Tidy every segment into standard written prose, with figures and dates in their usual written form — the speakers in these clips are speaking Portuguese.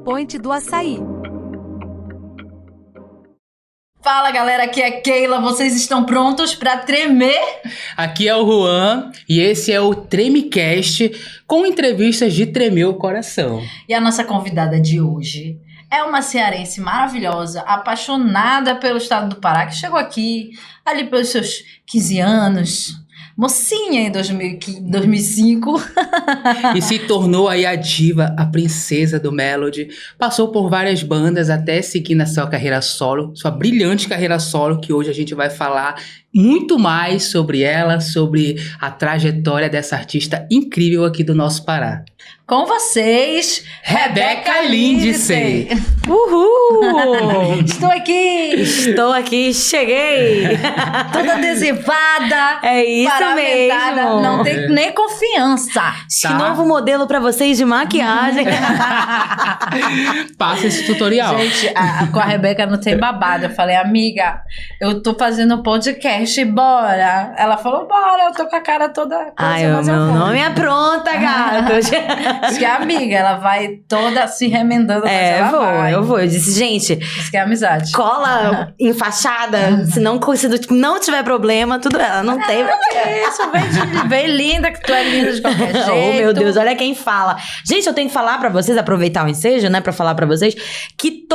Point do Açaí. Fala galera, aqui é Keila, vocês estão prontos pra tremer? Aqui é o Juan e esse é o Tremecast com entrevistas de tremer o coração. E a nossa convidada de hoje é uma cearense maravilhosa, apaixonada pelo estado do Pará, que chegou aqui ali pelos seus 15 anos, mocinha em 2005. E se tornou aí a diva, a princesa do Melody. Passou por várias bandas até seguir na sua carreira solo, sua brilhante carreira solo, que hoje a gente vai falar muito mais sobre ela, sobre a trajetória dessa artista incrível aqui do nosso Pará. Com vocês, Rebeca Lindsay. Uhul! Estou aqui, cheguei! toda adesivada. É isso paramentada, mesmo! não tem nem confiança. Que novo modelo pra vocês de maquiagem. Passa esse tutorial. Gente, com a Rebeca não tem babado. Eu falei, amiga, eu tô fazendo podcast, bora. Ela falou, bora, eu tô com a cara toda... Meu nome é pronta, gato. Diz que a amiga, ela vai toda se remendando, mas ela eu vou. Eu disse, gente... Diz que é amizade. Cola enfaixada, se não tiver problema, tudo... Ela não tem... Isso, vem linda, que tu é linda de qualquer jeito. Oh, meu Deus, olha quem fala. Gente, eu tenho que falar pra vocês, aproveitar o ensejo, né, pra falar pra vocês, que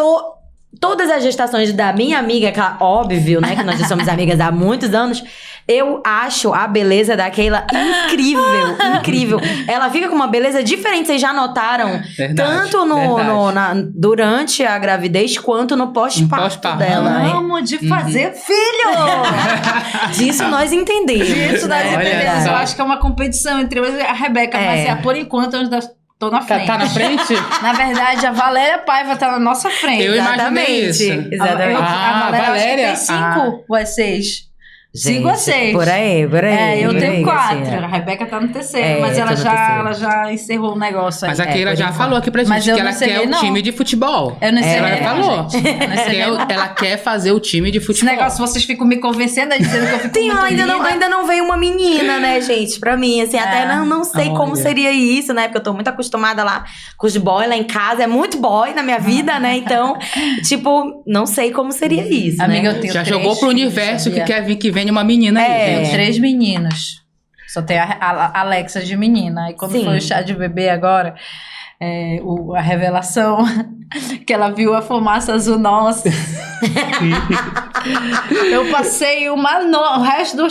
todas as gestações da minha amiga, óbvio, né, que nós já somos amigas há muitos anos, eu acho a beleza da Keila incrível. Ela fica com uma beleza diferente, vocês já notaram? Verdade, tanto durante a gravidez, quanto no pós-parto dela. Amo de fazer filho! Disso nós entendemos. Eu acho que é uma competição entre eu e a Rebeca, mas por enquanto eu tô na frente. Tá na frente? Na verdade, a Valéria Paiva tá na nossa frente. Eu imaginei isso. Exatamente. A Valéria acho que tem 5 ou é 6. 5 a 6. Por aí. Eu tenho 4. Assim, A Rebeca tá no terceiro, mas ela já encerrou o negócio aí. Mas a Keila já falou aqui pra gente que ela quer o time de futebol. Eu não sei. Ela falou. Ela quer fazer o time de futebol. Esse negócio, vocês ficam me convencendo, dizendo que eu fico muito ainda não veio uma menina, né, gente? Pra mim, assim, até não sei como seria isso, né? Porque eu tô muito acostumada lá com os boys lá em casa. É muito boy na minha vida, né? Então, tipo, não sei como seria isso, amiga, né? eu tenho já 3 jogou pro universo filhos, que quer vir que vem uma menina aí, gente. 3 meninos. Só tem a Alexa de menina. E quando foi o chá de bebê agora, a revelação que ela viu a fumaça azul, nossa. Eu passei o resto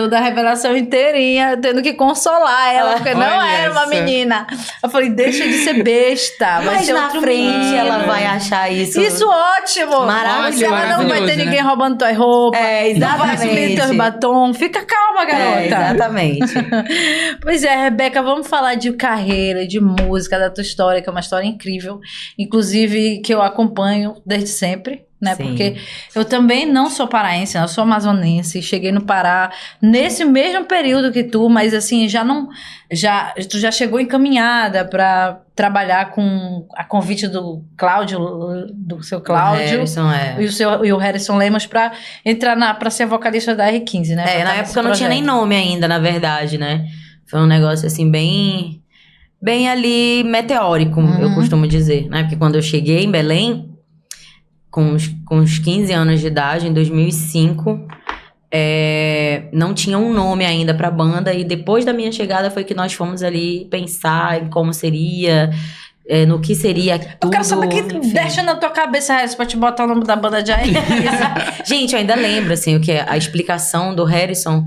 da revelação inteirinha tendo que consolar ela, porque não era uma menina. Eu falei, deixa de ser besta. Mas na frente ela vai achar isso. Isso ótimo. Maravilhoso. Ela não vai ter ninguém roubando tua roupa. Exatamente. Não vai sumir teus batom. Fica calma, garota. Exatamente. Pois é, Rebeca, vamos falar de carreira, de música, da tua história, que é uma história incrível. Inclusive, que eu acompanho desde sempre. Né? Porque eu também não sou paraense, eu sou amazonense, cheguei no Pará nesse mesmo período que tu, mas assim, tu já chegou encaminhada para trabalhar com a convite do Cláudio, do seu Cláudio, e o Harrison Lemos para entrar para ser vocalista da R15, né? Na época eu não tinha nem nome ainda, na verdade, né? Foi um negócio assim bem ali meteórico, eu costumo dizer, né? Porque quando eu cheguei em Belém, com uns 15 anos de idade, em 2005, não tinha um nome ainda pra banda, e depois da minha chegada foi que nós fomos ali pensar em como seria, no que seria tudo. Eu quero saber que deixa na tua cabeça Harrison pra te botar o nome da banda de R15. Gente, eu ainda lembro, assim, a explicação do Harrison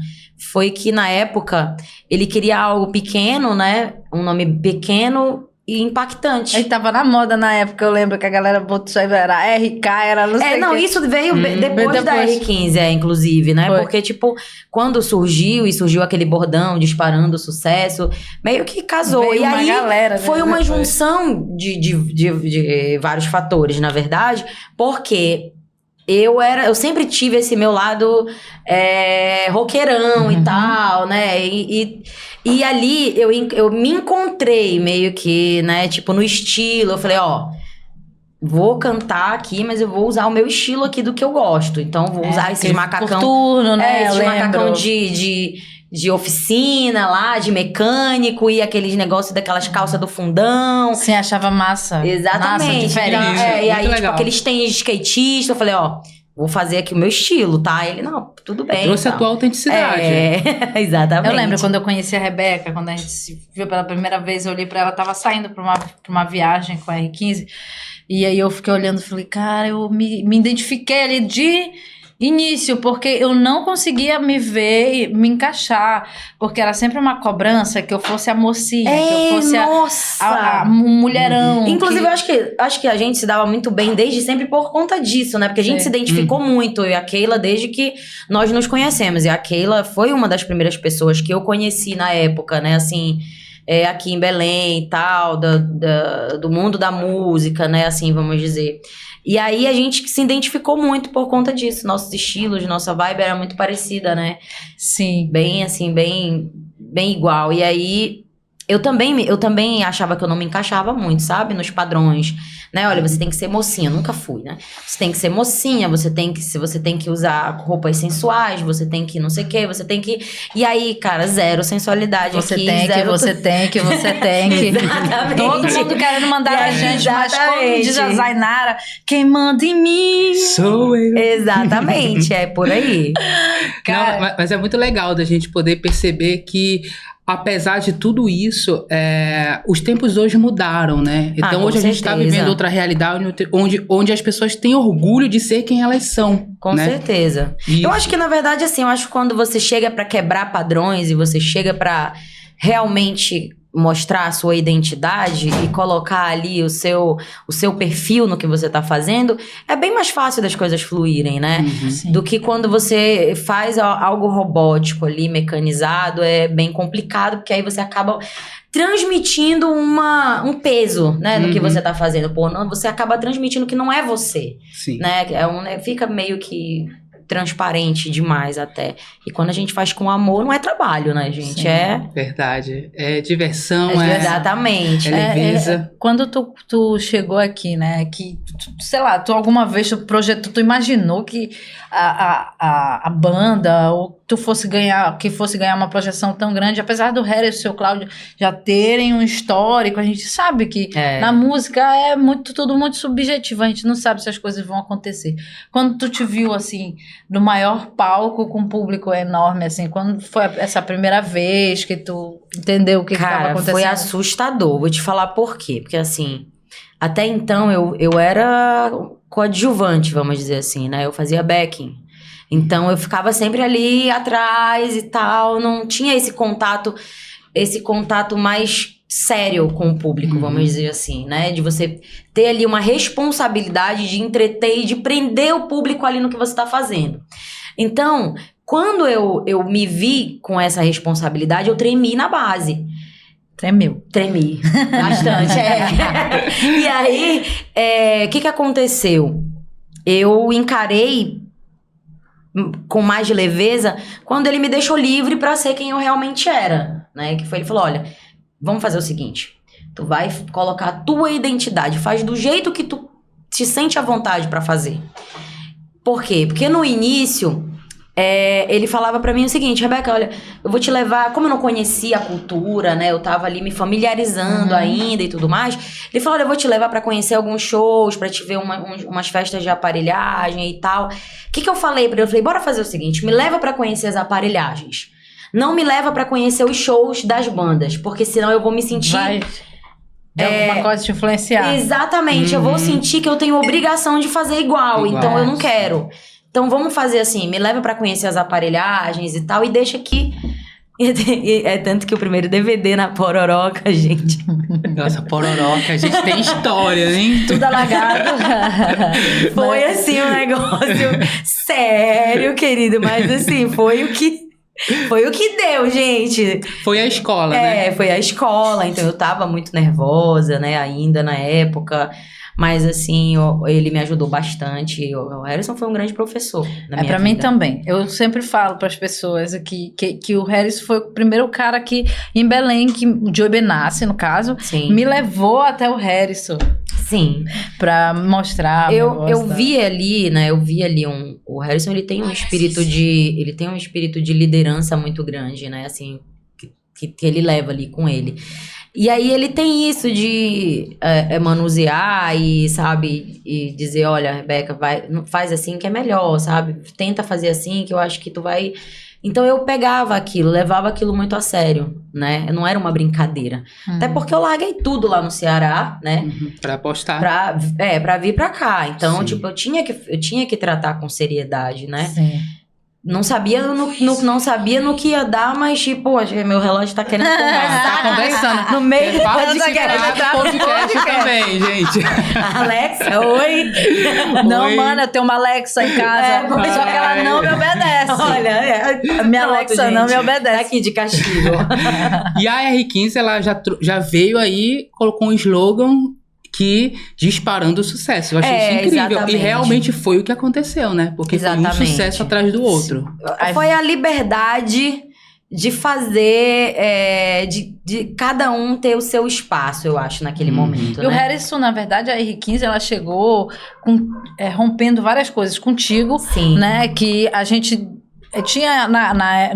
foi que na época ele queria algo pequeno, né? Um nome pequeno e impactante. Ele tava na moda na época, eu lembro que a galera botou isso aí, era RK, era não sei o que. Isso veio depois da R15, inclusive, né? Foi. Porque, tipo, quando surgiu aquele bordão disparando sucesso, meio que casou. Veio e uma aí galera, né, foi uma depois. junção de vários fatores, na verdade, porque eu sempre tive esse meu lado roqueirão e tal, né? E ali eu me encontrei meio que, né? Tipo, no estilo. Eu falei, vou cantar aqui, mas eu vou usar o meu estilo aqui do que eu gosto. Então, vou usar esses macacão... Coturno, né? Esses macacão de de oficina lá, de mecânico, e aqueles negócios daquelas calças do fundão. Sim, achava massa. Exatamente. Nossa, diferente. Então, e aí, tipo, legal. aqueles tênis de skatista, eu falei, ó, vou fazer aqui o meu estilo, tá? Ele, não, tudo bem. Trouxe a tua autenticidade. Exatamente. Eu lembro quando eu conheci a Rebeca, quando a gente se viu pela primeira vez, eu olhei pra ela, tava saindo pra uma viagem com a R15, e aí eu fiquei olhando e falei, cara, eu me identifiquei ali de início, porque eu não conseguia me ver e me encaixar, porque era sempre uma cobrança que eu fosse a mocinha, que eu fosse a mulherão. Inclusive, eu acho que a gente se dava muito bem desde sempre por conta disso, né? Porque a gente se identificou muito, eu e a Keila, desde que nós nos conhecemos. E a Keila foi uma das primeiras pessoas que eu conheci na época, né? Assim, aqui em Belém e tal, do mundo da música, né? Assim, vamos dizer. E aí a gente se identificou muito por conta disso. Nossos estilos, nossa vibe era muito parecida, né? Sim. Bem assim, bem igual. E aí eu também achava que eu não me encaixava muito, sabe? Nos padrões, né? Olha, você tem que ser mocinha. Eu nunca fui, né? Você tem que ser mocinha, você tem que usar roupas sensuais, você tem que não sei o quê, você tem que... E aí, cara, zero sensualidade Você aqui. tem que, você tem que. Exatamente. Todo mundo querendo mandar a gente, mas como diz a Zainara, quem manda em mim Sou eu. Exatamente, é por aí. Cara, Não, mas é muito legal da gente poder perceber que, apesar de tudo isso, os tempos hoje mudaram, né? Então hoje a gente está vivendo outra realidade onde as pessoas têm orgulho de ser quem elas são. Com né? certeza. Isso. Eu acho que, na verdade, assim, eu acho que quando você chega pra quebrar padrões e você chega pra realmente mostrar a sua identidade e colocar ali o seu perfil no que você tá fazendo, é bem mais fácil das coisas fluírem, né? Uhum. Do que quando você faz algo robótico ali, mecanizado, é bem complicado, porque aí você acaba transmitindo um peso, né, no que você tá fazendo. Pô, não, você acaba transmitindo que não é você, Sim. né? Fica meio que transparente demais até. E quando a gente faz com amor, não é trabalho, né, gente? Sim. Verdade. É diversão, Exatamente. é leveza. Quando tu chegou aqui, né, que, sei lá, tu alguma vez tu imaginou que a banda, ou que fosse ganhar uma projeção tão grande, apesar do Harry e o seu Cláudio já terem um histórico, a gente sabe que na música é tudo muito subjetivo, a gente não sabe se as coisas vão acontecer. Quando tu te viu, assim, no maior palco com um público enorme, assim, quando foi essa primeira vez que tu entendeu o que estava acontecendo? Foi assustador, vou te falar por quê, porque assim, até então eu era coadjuvante, vamos dizer assim, né, eu fazia backing, então eu ficava sempre ali atrás e tal, não tinha esse contato mais sério com o público, vamos dizer assim, né? De você ter ali uma responsabilidade de entreter e de prender o público ali no que você tá fazendo. Então, quando eu me vi com essa responsabilidade, eu tremi na base. Tremi. Bastante, E aí, o que aconteceu? Eu encarei com mais leveza quando ele me deixou livre pra ser quem eu realmente era, né? Ele falou, olha, vamos fazer o seguinte, tu vai colocar a tua identidade, faz do jeito que tu te sente à vontade pra fazer. Por quê? Porque no início, ele falava pra mim o seguinte, Rebeca, olha, eu vou te levar, como eu não conhecia a cultura, né, eu tava ali me familiarizando ainda e tudo mais, ele falou, olha, eu vou te levar pra conhecer alguns shows, pra te ver umas festas de aparelhagem e tal. O que eu falei pra ele? Eu falei, bora fazer o seguinte, me leva pra conhecer as aparelhagens. Não me leva pra conhecer os shows das bandas, porque senão eu vou me sentir... Vai alguma coisa te influenciar. Exatamente, eu vou sentir que eu tenho obrigação de fazer igual. Então eu não quero. Então vamos fazer assim, me leva pra conhecer as aparelhagens e tal, e deixa aqui... É tanto que o primeiro DVD na Pororoca, gente... Nossa, Pororoca, a gente tem história, hein? Tudo alagado. Foi assim um negócio sério, querido, mas assim, foi o que deu, gente. Foi a escola, né? Foi a escola, então eu tava muito nervosa, né, ainda na época. Mas assim, ele me ajudou bastante. O Harrison foi um grande professor na minha pra vida. mim também. Eu sempre falo para as pessoas aqui que o Harrison foi o primeiro cara que, em Belém, que o Joey Benassi, no caso, me levou até o Harrison. Sim. Pra mostrar. Eu vi ali, né? Eu vi ali o Harrison, ele tem um espírito de liderança muito grande, né? Assim, que ele leva ali com ele. E aí ele tem isso de manusear e, sabe, e dizer, olha, Rebeca, faz assim que é melhor, sabe? Tenta fazer assim que eu acho que tu vai... Então eu pegava aquilo, levava aquilo muito a sério, né? Não era uma brincadeira. Até porque eu larguei tudo lá no Ceará, né? Pra apostar. Pra vir pra cá. Então, Sim. tipo, eu tinha que tratar com seriedade, né? Sim. Não sabia no que ia dar, mas tipo, meu relógio tá querendo tomar. Tá conversando. No meio do podcast também, gente. Alexa, oi. Não, Oi. mano, eu tenho uma Alexa em casa. Só que ela não me obedece. Olha, A minha pronto, Alexa não gente. me obedece. Tá aqui de castigo. E a R15, ela já veio aí, colocou um slogan que disparando o sucesso. Eu achei isso incrível. Exatamente. E realmente foi o que aconteceu, né? Porque foi um Exatamente. sucesso atrás do outro. Foi a liberdade de fazer, de cada um ter o seu espaço, eu acho, naquele momento, E o né? Harrison, na verdade, a R15, ela chegou rompendo várias coisas contigo, Sim. né? Que a gente tinha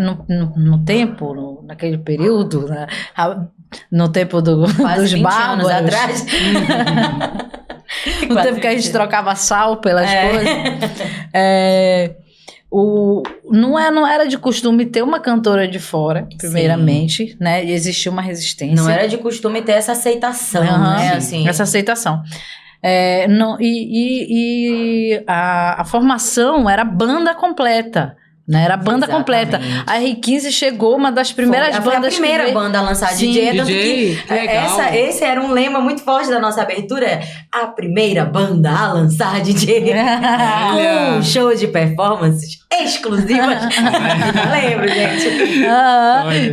no tempo, naquele período, né? No tempo Quase dos 20 anos bárbaros. atrás. No tempo que a gente trocava sal pelas coisas. Não era de costume ter uma cantora de fora, primeiramente, né? E existia uma resistência. Não era de costume ter essa aceitação, né? Assim, Essa aceitação. A formação era banda completa. Né? Era a banda completa. A R15 chegou, uma das primeiras bandas. Foi a primeira banda a lançar Sim. DJ. Tanto DJ, que legal. esse era um lema muito forte da nossa abertura. A primeira banda a lançar DJ. Com um show de performances exclusivas. Lembro, gente.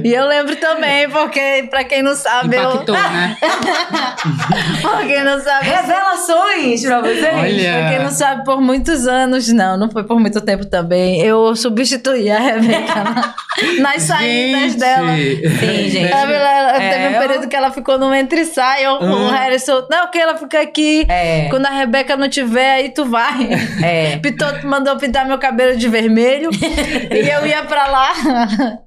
E eu lembro também, porque pra quem não sabe... Impactou, né? Pra quem não sabe... Revelações pra vocês. Olha. Pra quem não sabe, por muitos anos, não foi por muito tempo também, eu substituí a Rebeca nas saídas dela. Sim, gente. Ela teve um período que ela ficou no entre e sai, o Harrison, não, que ela fica aqui, quando a Rebeca não tiver, aí tu vai. Pitoto mandou pintar meu cabelo de vermelho, e eu ia pra lá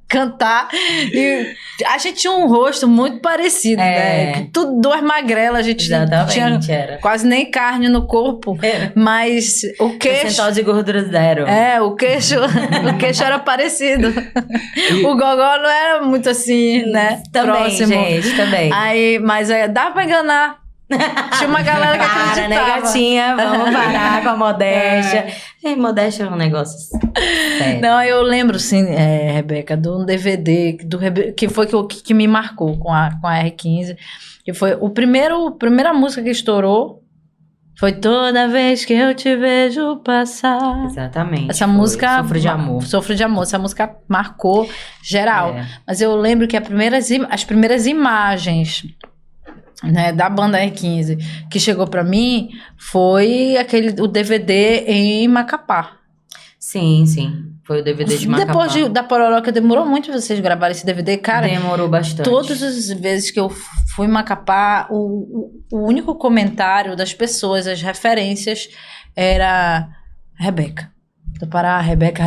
cantar, e a gente tinha um rosto muito parecido, né? Tudo, duas magrelas, a gente Exatamente, tinha era. quase nem carne no corpo, mas o queixo... Percentual de gordura zero. O queixo era parecido. O gogó não era muito assim, né? Também, próximo. gente, também. Aí, mas dá pra enganar. Tinha uma galera que Para, né, acreditava. gatinha? Vamos parar com a modéstia. Modéstia é um negócio sério. Não, eu lembro, sim, Rebeca, de um DVD que foi que me marcou com a R15. Que foi a primeira música que estourou. Foi Toda Vez Que Eu Te Vejo Passar. Exatamente. Essa música... Sofro de Amor. Sofro de Amor. Essa música marcou geral. Mas eu lembro que as primeiras imagens, né, da banda R15 que chegou pra mim foi o DVD em Macapá. Sim, sim. Foi o DVD de Macapá. Depois da Pororoca, demorou muito pra vocês gravarem esse DVD, cara. Demorou bastante. Todas as vezes que eu fui em Macapá, o único comentário das pessoas, as referências, era Rebeca. Do Pará, Rebeca.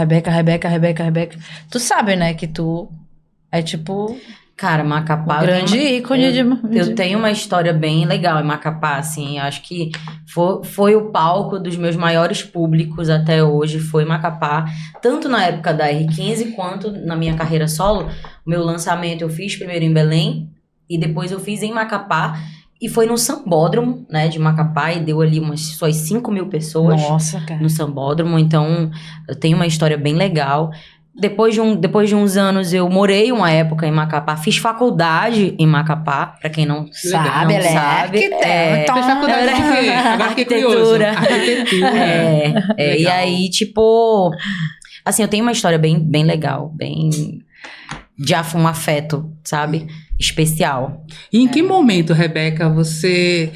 Tu sabe, né, que tu é tipo... Cara, Macapá... Um grande ícone Eu tenho uma história bem legal em Macapá, assim. Acho que foi o palco dos meus maiores públicos até hoje, foi Macapá. Tanto na época da R15, quanto na minha carreira solo. O meu lançamento eu fiz primeiro em Belém, e depois eu fiz em Macapá. E foi no Sambódromo, né, de Macapá, e deu ali suas 5 mil pessoas. Nossa, cara. No Sambódromo, então eu tenho uma história bem legal. Depois de uns anos, eu morei uma época em Macapá. Fiz faculdade em Macapá, pra quem não sabe. Ela sabe. arquiteta. Fez faculdade de quê? Agora fiquei curioso. Arquitetura. E aí, tipo... Assim, eu tenho uma história bem legal. Bem... De um afeto, sabe? Especial. E em que momento, Rebeca, você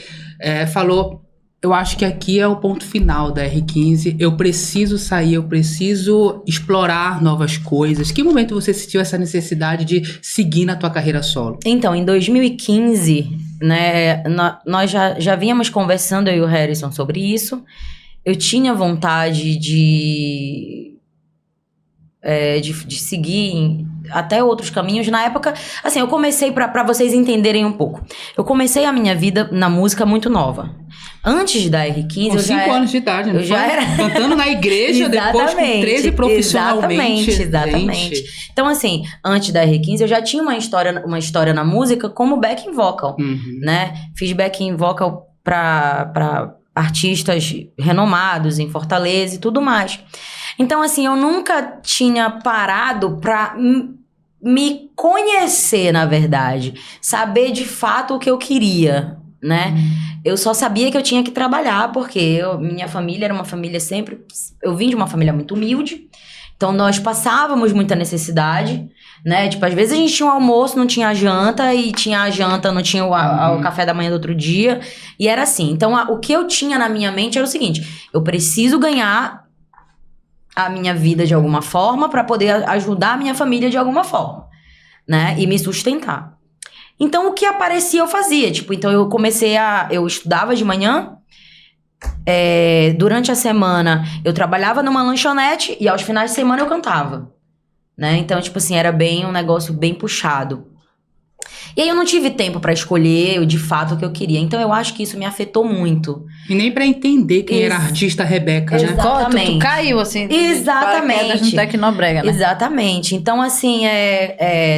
falou... Eu acho que aqui é o ponto final da R15. Eu preciso sair, eu preciso explorar novas coisas. Que momento você sentiu essa necessidade de seguir na tua carreira solo? Então, em 2015, né, nós já vínhamos conversando, eu e o Harrison, sobre isso. eu tinha vontade de seguir até outros caminhos. Na época, assim, eu comecei, pra vocês entenderem um pouco, eu comecei a minha vida na música muito nova. Antes da R15, com 5 anos de idade, eu já era cantando na igreja, depois com 13 profissionalmente. Exatamente. Então, assim, antes da R15, eu já tinha uma história na música como backing vocal, né? Fiz backing vocal pra artistas renomados em Fortaleza e tudo mais. Então, assim, eu nunca tinha parado pra me conhecer, na verdade. Saber de fato o que eu queria, né? Eu só sabia que eu tinha que trabalhar, porque minha família era uma família sempre... Eu vim de uma família muito humilde, então nós passávamos muita necessidade, né? Tipo, às vezes a gente tinha um almoço, não tinha janta, e tinha a janta, não tinha o café da manhã do outro dia, e era assim. Então, o que eu tinha na minha mente era o seguinte: eu preciso ganhar a minha vida de alguma forma para poder ajudar a minha família de alguma forma, né? E me sustentar. Então, o que aparecia eu fazia. Tipo, então eu estudava de manhã, durante a semana eu trabalhava numa lanchonete e aos finais de semana eu cantava, né? Então, tipo assim, era um negócio bem puxado. E aí eu não tive tempo pra escolher de fato o que eu queria. Então eu acho que isso me afetou muito. E nem pra entender quem era a artista Rebeca, né? Tu caiu assim. Exatamente. No Tecnobrega, né? Exatamente. Então, assim,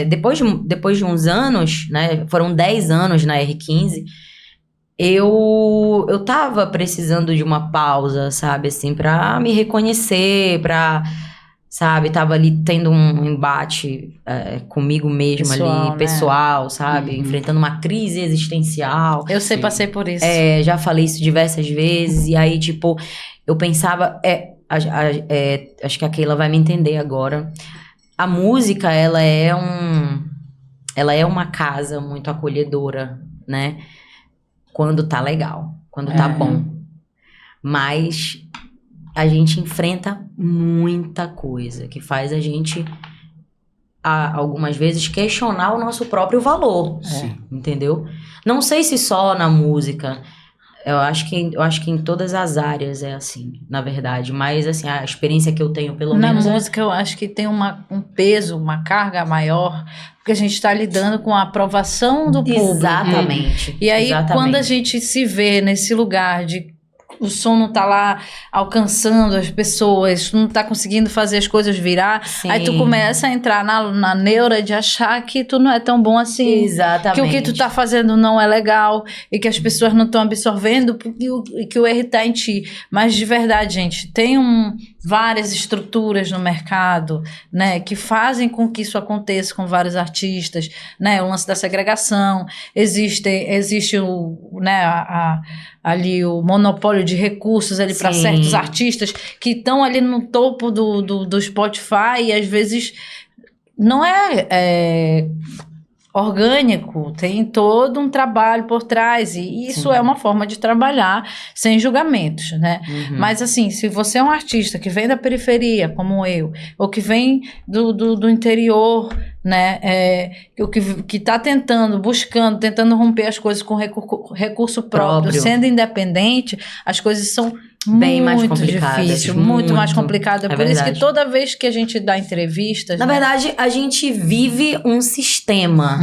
depois de uns anos, né? Foram 10 anos na R15. Eu tava precisando de uma pausa, sabe? Assim, pra me reconhecer, sabe, tava ali tendo um embate comigo mesmo pessoal, ali, pessoal, né? Sabe? Enfrentando uma crise existencial. Eu sei, passei por isso. Já falei isso diversas vezes, e aí, tipo, eu pensava, acho que a Keila vai me entender agora. A música, ela é uma casa muito acolhedora, né? Quando tá legal, quando tá bom. Mas a gente enfrenta muita coisa que faz a gente, algumas vezes, questionar o nosso próprio valor. Entendeu? Não sei se só na música. Eu acho que em todas as áreas é assim, na verdade. Mas, assim, a experiência que eu tenho, pelo menos... Na música, eu acho que tem um peso, uma carga maior, porque a gente está lidando com a aprovação do público. Exatamente. E aí, quando a gente se vê nesse lugar de o som não tá lá alcançando as pessoas, não tá conseguindo fazer as coisas virar. Sim. Aí tu começa a entrar na neura de achar que tu não é tão bom assim. Exatamente. Que o que tu tá fazendo não é legal e que as pessoas não estão absorvendo e que o erro tá em ti. Mas de verdade, gente, tem várias estruturas no mercado, né, que fazem com que isso aconteça com vários artistas, né, o lance da segregação, existe ali o monopólio de recursos ali para certos artistas que estão ali no topo do Spotify e às vezes não é orgânico, tem todo um trabalho por trás e isso é uma forma de trabalhar sem julgamentos, né? Mas assim, se você é um artista que vem da periferia, como eu, ou que vem do interior, né, que está tentando romper as coisas com recurso próprio, sendo independente, as coisas são bem mais difícil, muito mais complicado. É por isso que toda vez que a gente dá entrevistas... Na verdade, a gente vive um sistema.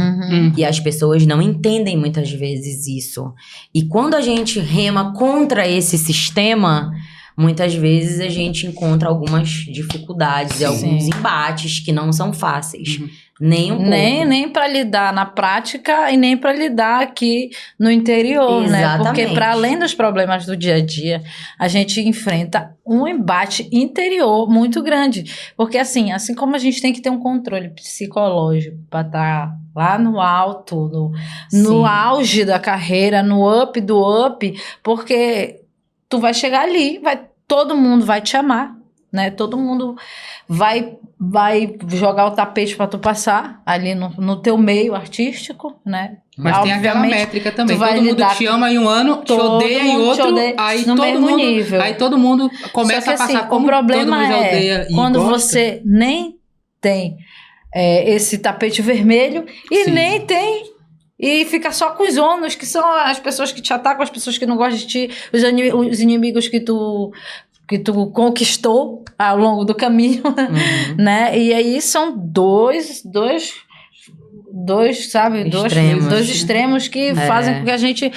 E as pessoas não entendem muitas vezes isso. E quando a gente rema contra esse sistema, muitas vezes a gente encontra algumas dificuldades e alguns embates que não são fáceis. Nem um pouco. Nem para lidar na prática e nem para lidar aqui no interior, né? Porque para além dos problemas do dia a dia, a gente enfrenta um embate interior muito grande. Porque assim como a gente tem que ter um controle psicológico para estar lá no alto, no auge da carreira, no up do up, porque tu vai chegar ali, todo mundo vai te amar, né? Todo mundo vai jogar o tapete para tu passar ali no teu meio artístico, né? Mas tem aquela métrica também. Todo mundo te ama em um ano, te odeia em outro, aí todo mundo começa a passar como todo mundo já odeia. Quando você nem tem esse tapete vermelho e nem tem e fica só com os ônus, que são as pessoas que te atacam, as pessoas que não gostam de ti, os inimigos que tu conquistou ao longo do caminho, né? E aí são dois, sabe? Dois extremos que fazem com que a gente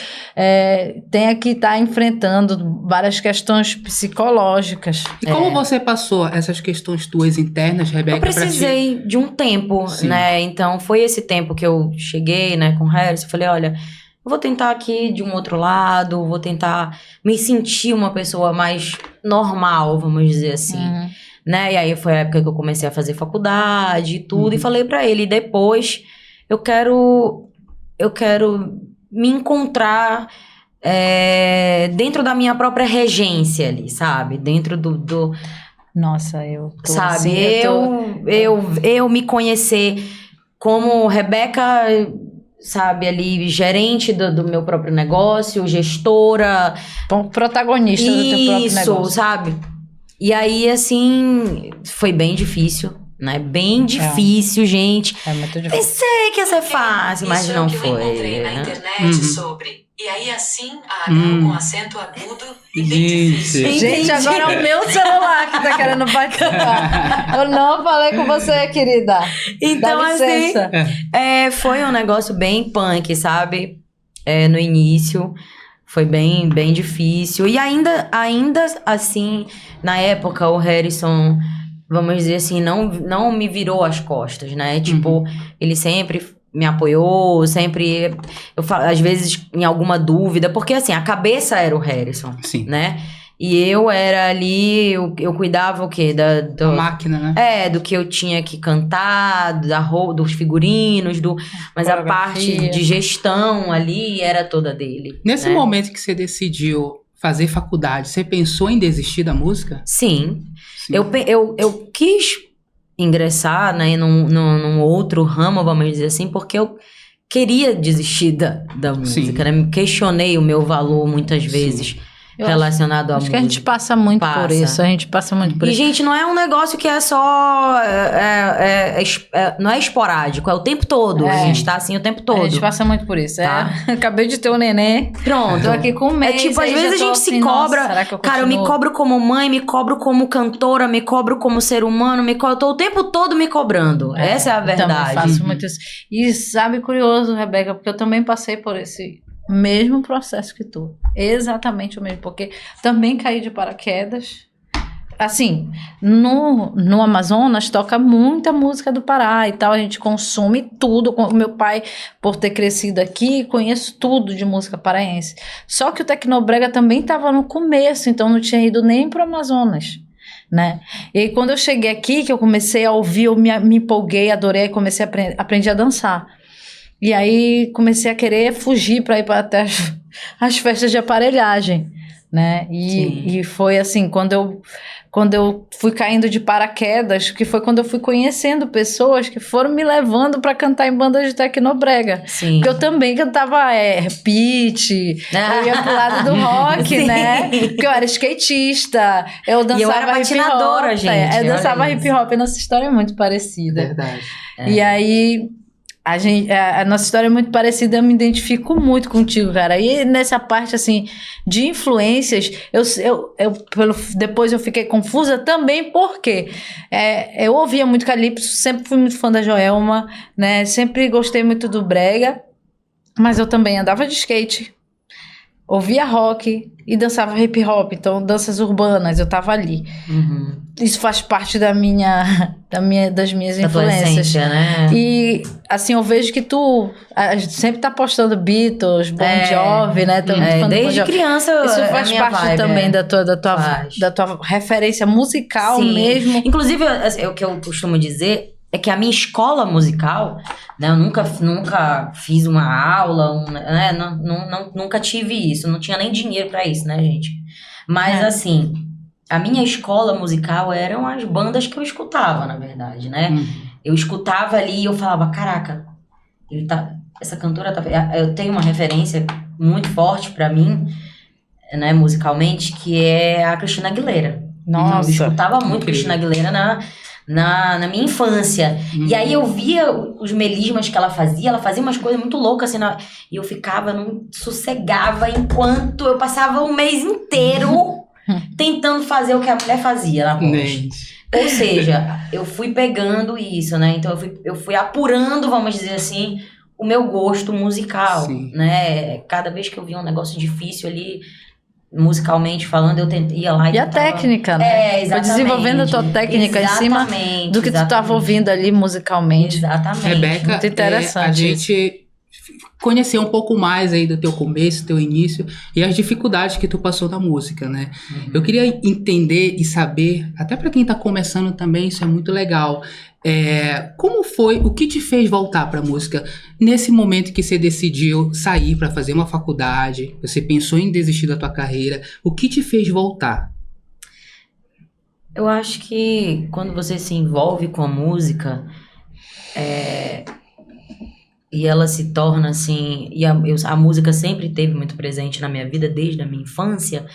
tenha que estar enfrentando várias questões psicológicas. E como você passou essas questões tuas internas, Rebeca? Eu precisei de um tempo, né? Então, foi esse tempo que eu cheguei, né, com o Harrison. Eu falei, olha, eu vou tentar aqui de um outro lado, vou tentar me sentir uma pessoa mais normal, vamos dizer assim. Né? E aí, foi a época que eu comecei a fazer faculdade e tudo. E falei pra ele, depois... Eu quero me encontrar dentro da minha própria regência ali, sabe? Dentro do... Nossa, eu tô sabe, assim, eu me conhecer como Rebeca, sabe, ali, gerente do meu próprio negócio, gestora... Protagonista do teu próprio negócio. Isso, sabe? E aí, assim, foi bem difícil. Né? Bem difícil, gente. É muito difícil. Pensei que ia ser fácil, mas não foi. Eu encontrei na internet sobre... E aí, assim, a H com acento agudo e bem difícil. Gente, agora é o meu celular que tá querendo participar. Eu não falei com você, querida. Então, dá licença. Assim, foi um negócio bem punk, sabe? No início. Foi bem, bem difícil. E ainda assim, na época, o Harrison... Vamos dizer assim, não me virou as costas, né? Tipo, ele sempre me apoiou, sempre... Eu falo, às vezes, em alguma dúvida... Porque, assim, a cabeça era o Harrison, né? E eu era ali... Eu cuidava o quê? Da máquina, né? Do que eu tinha que cantar, dos figurinos, mas a parte de gestão ali era toda dele. Nesse momento que você decidiu fazer faculdade, você pensou em desistir da música? Sim. Eu quis ingressar, né, num outro ramo, vamos dizer assim, porque eu queria desistir da música, né? Me questionei o meu valor muitas vezes relacionado à música. Acho que a gente passa muito por isso. A gente passa muito por isso. E, gente, não é um negócio que é só... não é esporádico, é o tempo todo. A gente tá assim o tempo todo. A gente passa muito por isso. Tá? Acabei de ter um neném. Pronto. Tô aqui com um mês. Tipo, às vezes a gente se cobra. Cara, eu me cobro como mãe, me cobro como cantora, me cobro como ser humano, eu tô o tempo todo me cobrando. Essa é a verdade. Eu também faço muito isso. E sabe, curioso, Rebeca, porque eu também passei por esse mesmo processo que tu. Exatamente o mesmo, porque também caí de paraquedas. Assim, no Amazonas toca muita música do Pará e tal, a gente consome tudo. O meu pai, por ter crescido aqui, conheço tudo de música paraense. Só que o Tecnobrega também estava no começo, então não tinha ido nem pro Amazonas, né? E aí, quando eu cheguei aqui, que eu comecei a ouvir, eu me empolguei, adorei, comecei a aprendi a dançar. E aí comecei a querer fugir para ir para até as festas de aparelhagem, né? E foi assim, quando eu fui caindo de paraquedas, que foi quando eu fui conhecendo pessoas que foram me levando para cantar em bandas de Tecnobrega. Sim. Porque eu também cantava pitch, eu ia pro lado do rock, né? Porque eu era skatista, eu dançava eu era patinadora, gente. Eu dançava hip hop, e nossa história é muito parecida. Verdade. E aí... A nossa história é muito parecida, eu me identifico muito contigo, cara. E nessa parte, assim, de influências, depois eu fiquei confusa também, porque eu ouvia muito Calypso, sempre fui muito fã da Joelma, né? Sempre gostei muito do brega, mas eu também andava de skate, ouvia rock e dançava hip hop, então danças urbanas, eu tava ali. Isso faz parte das minhas influências, né? E assim, eu vejo que tu sempre tá postando Beatles, Bon Jovi, né? Desde criança. Isso faz parte também da tua referência musical. Sim. Mesmo. Inclusive, o que eu costumo dizer é que a minha escola musical, né, eu nunca fiz uma aula, né, nunca tive isso, não tinha nem dinheiro pra isso, né, gente? Mas assim, a minha escola musical eram as bandas que eu escutava, na verdade, né? Eu escutava ali e eu falava, caraca, essa cantora eu tenho uma referência muito forte pra mim, né, musicalmente, que é a Christina Christina Aguilera. Nossa. Eu escutava muito Cristina Aguilera na minha infância. E aí eu via os melismas que ela fazia umas coisas muito loucas, assim, e eu ficava, não sossegava, enquanto eu passava o mês inteiro tentando fazer o que a mulher fazia na voz. Ou seja, eu fui pegando isso, né? Então eu fui apurando, vamos dizer assim, o meu gosto musical, né? Cada vez que eu via um negócio difícil ali, musicalmente falando, eu ia lá e a técnica, né? Exatamente. Foi desenvolvendo a tua técnica em cima do que tu estava ouvindo ali musicalmente. Exatamente. Rebeca, muito interessante. A gente conhecer um pouco mais aí do teu começo, teu início e as dificuldades que tu passou na música, né? Eu queria entender e saber, até para quem tá começando também, isso é muito legal. Como foi, o que te fez voltar pra música nesse momento que você decidiu sair para fazer uma faculdade, você pensou em desistir da tua carreira, o que te fez voltar? Eu acho que quando você se envolve com a música, e ela se torna assim, e a música sempre esteve muito presente na minha vida desde a minha infância,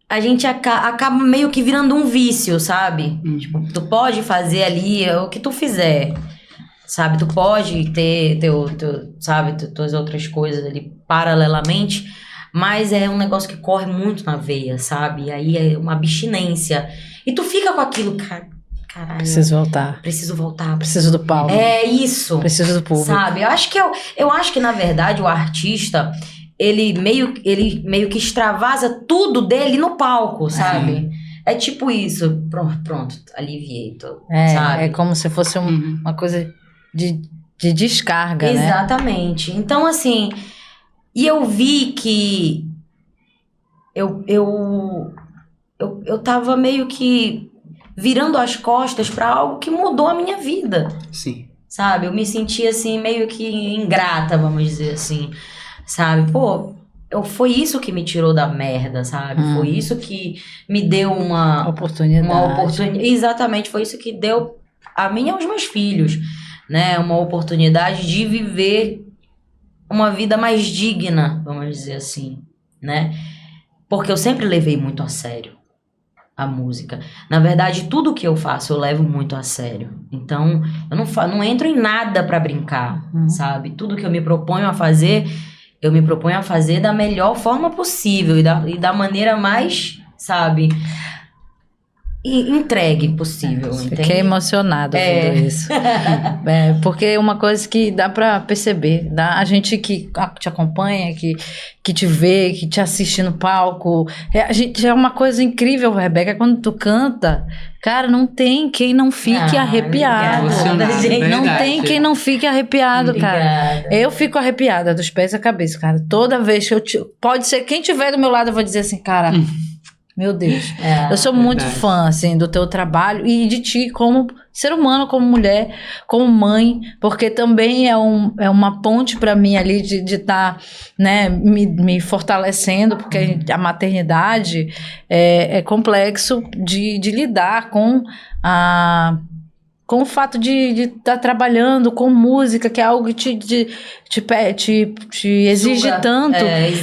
a gente acaba meio que virando um vício, sabe? Tipo, tu pode fazer ali o que tu fizer, sabe? Tu pode ter tuas outras coisas ali paralelamente, mas é um negócio que corre muito na veia, sabe? E aí é uma abstinência. E tu fica com aquilo, caralho. Preciso voltar. Preciso do palco. É isso. Preciso do público. Sabe? Eu acho que, na verdade, o artista, ele meio que extravasa tudo dele no palco, sabe? É tipo isso. Pronto, aliviei. Sabe? É como se fosse uma coisa de descarga, né? Exatamente. Então, assim, e eu vi que eu tava meio que virando as costas pra algo que mudou a minha vida. Sim. Sabe? Eu me sentia assim, meio que ingrata, vamos dizer assim. Sabe? Pô, foi isso que me tirou da merda, sabe? Foi isso que me deu uma oportunidade. Exatamente, foi isso que deu a mim e aos meus filhos, né? Uma oportunidade de viver uma vida mais digna, vamos dizer assim, né? Porque eu sempre levei muito a sério a música. Na verdade, tudo que eu faço eu levo muito a sério. Então, eu não entro em nada pra brincar, sabe? Tudo que eu me proponho a fazer, eu me proponho a fazer da melhor forma possível e da maneira mais, sabe, entregue possível. Fiquei emocionada ouvindo isso. Porque é uma coisa que dá pra perceber. A gente que te acompanha, que te vê, que te assiste no palco. É uma coisa incrível, Rebeca, quando tu canta, cara, não tem quem não fique arrepiado. Não tem quem não fique arrepiado, cara. Eu fico arrepiada dos pés à cabeça, cara. Toda vez que pode ser quem tiver do meu lado, eu vou dizer assim, cara... Meu Deus, eu sou muito fã, assim, do teu trabalho e de ti como ser humano, como mulher, como mãe, porque também é uma ponte para mim ali de estar, né, me fortalecendo, porque a maternidade é complexo de lidar com o fato de estar trabalhando com música, que é algo que te exige tanto.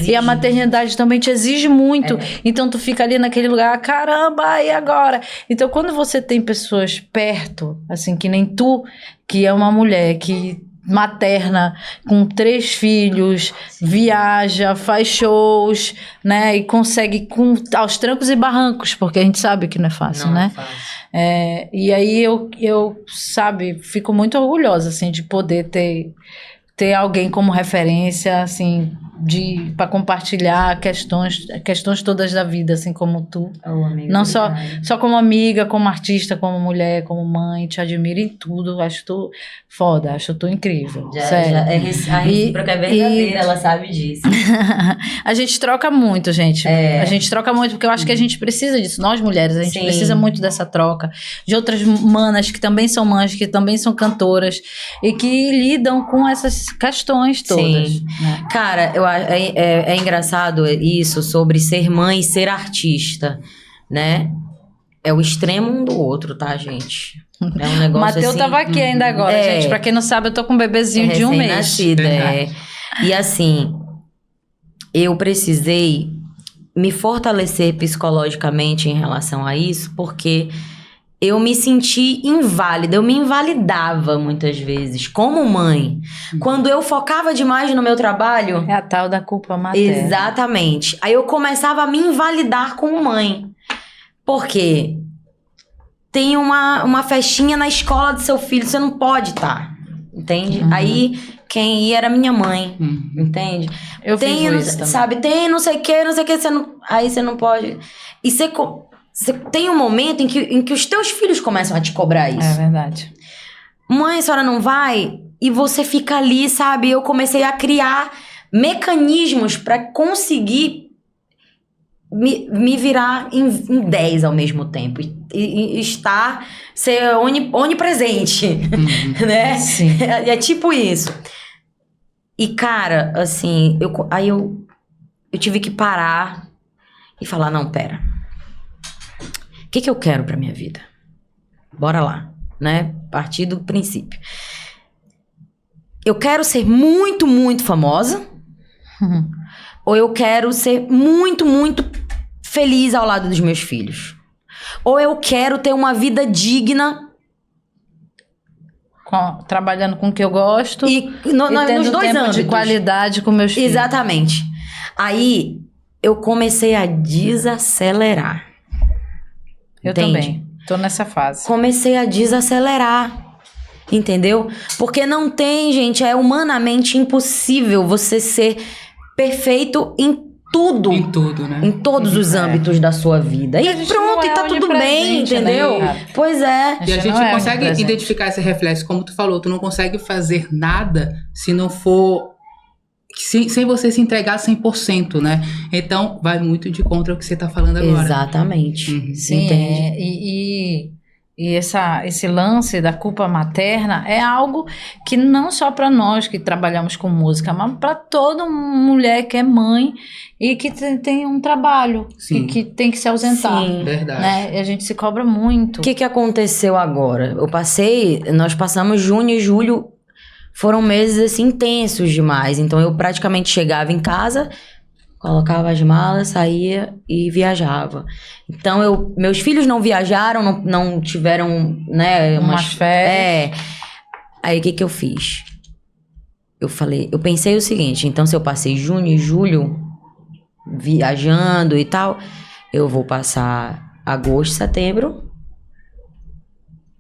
E a maternidade também te exige muito. Então, tu fica ali naquele lugar, caramba, e agora? Então, quando você tem pessoas perto, assim, que nem tu, que é uma mulher que materna, com 3 filhos, viaja, faz shows, né, e consegue aos trancos e barrancos, porque a gente sabe que não é fácil, né? Não é fácil. E aí eu, sabe, fico muito orgulhosa, assim, de poder ter alguém como referência, assim, para compartilhar questões todas da vida, assim, como tu. Não só como amiga, como artista, como mulher, como mãe, te admiro em tudo, acho tu foda, acho tu incrível, sério. A recíproca é verdadeira, ela sabe disso. A gente troca muito, gente. A gente troca muito, porque eu acho que a gente precisa disso, nós mulheres, a gente precisa muito dessa troca, de outras manas que também são mães, que também são cantoras, e que lidam com essas questões todas. Né? Cara, é engraçado isso sobre ser mãe e ser artista, né? É o extremo um do outro, tá, gente? É um negócio Matheus assim... tava aqui ainda agora, gente. Pra quem não sabe, eu tô com um bebezinho de 1 mês. Recém-nascida, E assim, eu precisei me fortalecer psicologicamente em relação a isso, porque eu me senti inválida, eu me invalidava muitas vezes, como mãe. Quando eu focava demais no meu trabalho... É a tal da culpa materna. Exatamente. Aí eu começava a me invalidar como mãe. Por quê? Tem uma festinha na escola do seu filho, você não pode estar, entende? Aí, quem ia era minha mãe, entende? Eu vivo isso também. Sabe, tem não sei o que, você não... Aí você não pode... E você tem um momento em que os teus filhos começam a te cobrar isso. É verdade. Mãe, a senhora não vai? E você fica ali, sabe? Eu comecei a criar mecanismos para conseguir me virar em 10 ao mesmo tempo. E ser onipresente, né? Sim. É tipo isso. E, cara, assim, eu tive que parar e falar, não, pera. O que eu quero pra minha vida? Bora lá, né? Partir do princípio. Eu quero ser muito, muito famosa. Ou eu quero ser muito, muito feliz ao lado dos meus filhos. Ou eu quero ter uma vida digna. Trabalhando com o que eu gosto. E nos dois tempo âmbitos. De qualidade com meus filhos. Exatamente. Aí, eu comecei a desacelerar. Eu Entende? também. Tô nessa fase. Comecei a desacelerar. Entendeu? Porque não tem, gente, é humanamente impossível você ser perfeito em tudo. Em tudo, né? Em todos os âmbitos da sua vida. E a gente pronto, não e é tá tudo bem, onipresente, entendeu? né? Pois é. E a gente não é consegue onipresente. identificar esse reflexo, como tu falou, tu não consegue fazer nada se não for... Sem você se entregar 100%, né? Então, vai muito de contra o que você tá falando agora. Exatamente. Sim, Entende? e esse lance da culpa materna é algo que não só para nós que trabalhamos com música, mas para toda mulher que é mãe e que tem um trabalho Sim. e que tem que se ausentar. Sim. Verdade. Né? E a gente se cobra muito. O que aconteceu agora? Nós passamos junho e julho, foram meses assim intensos demais. Então eu praticamente chegava em casa, colocava as malas, saía e viajava. Então meus filhos não viajaram, não tiveram, né, Umas férias. Aí o que eu fiz? Eu pensei o seguinte, então se eu passei junho e julho viajando e tal, eu vou passar agosto, setembro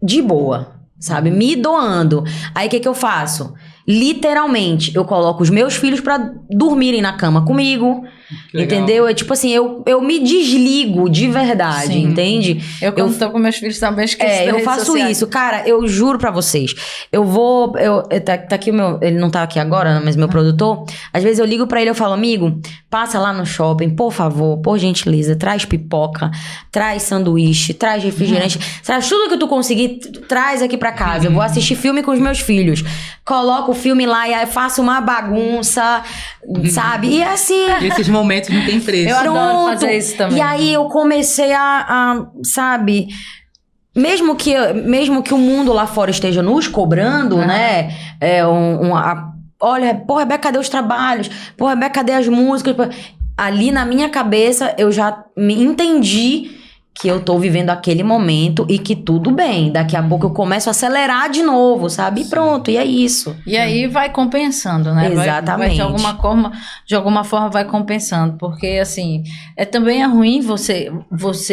de boa, sabe? Me doando. Aí o que eu faço? Literalmente, eu coloco os meus filhos pra dormirem na cama comigo. Legal. Entendeu? É tipo assim, eu me desligo de verdade, Sim. entende? Eu quando tô com meus filhos também esqueço Eu faço isso. Cara, eu juro pra vocês. Tá aqui o meu... Ele não tá aqui agora, mas meu produtor. Às vezes eu ligo pra ele e eu falo, amigo, passa lá no shopping, por favor, por gentileza, traz pipoca, traz sanduíche, traz refrigerante, traz tudo que tu conseguir, traz aqui pra casa. Eu vou assistir filme com os meus filhos. Coloco o filme lá e aí faço uma bagunça, sabe? E é assim... Esses momentos não tem preço. Eu adoro fazer isso também. E aí eu comecei a sabe... Mesmo que o mundo lá fora esteja nos cobrando, né? Olha, pô, Rebeca, cadê os trabalhos? Pô, Rebeca, cadê as músicas? Ali na minha cabeça, eu já me entendi que eu tô vivendo aquele momento e que tudo bem. Daqui a pouco eu começo a acelerar de novo, sabe? E pronto, e é isso. E aí vai compensando, né? Exatamente. Vai de alguma forma vai compensando. Porque, assim, também é ruim você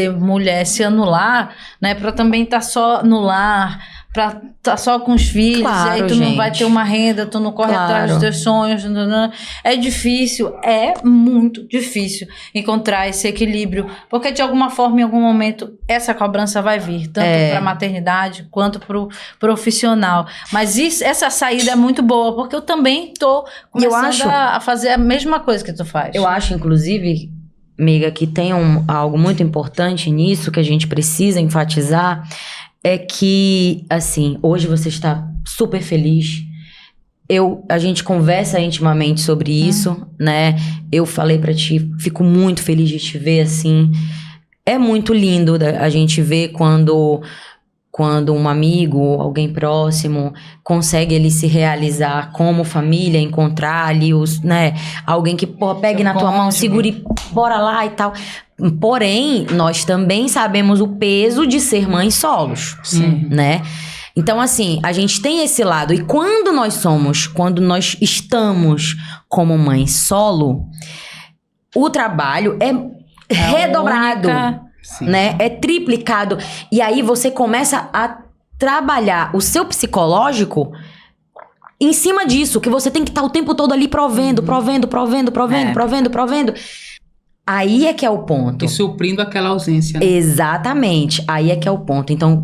mulher, se anular, né? Pra também estar só no lar, pra estar só com os filhos. Claro, e aí tu não vai ter uma renda, tu não corre atrás dos teus sonhos. É difícil, é muito difícil encontrar esse equilíbrio. Porque, de alguma forma, em algum momento, essa cobrança vai vir. Tanto pra maternidade, quanto pro profissional. Mas essa saída é muito boa, porque eu também tô começando a fazer a mesma coisa que tu faz. Eu acho, inclusive, amiga, que tem algo muito importante nisso que a gente precisa enfatizar, é que, assim, hoje você está super feliz. A gente conversa intimamente sobre isso, né? Eu falei pra ti, fico muito feliz de te ver, assim. É muito lindo a gente ver quando quando um amigo, alguém próximo, consegue ele se realizar como família, encontrar ali né, alguém que pegue na tua mão, segure, bora lá e tal. Porém, nós também sabemos o peso de ser mães solos, né? Então, assim, a gente tem esse lado. E quando nós estamos como mãe solo, o trabalho é redobrado, né? É triplicado. E aí você começa a trabalhar o seu psicológico em cima disso, que você tem que estar o tempo todo ali provendo. Aí é que é o ponto. E suprindo aquela ausência. Né? Exatamente. Aí é que é o ponto. Então,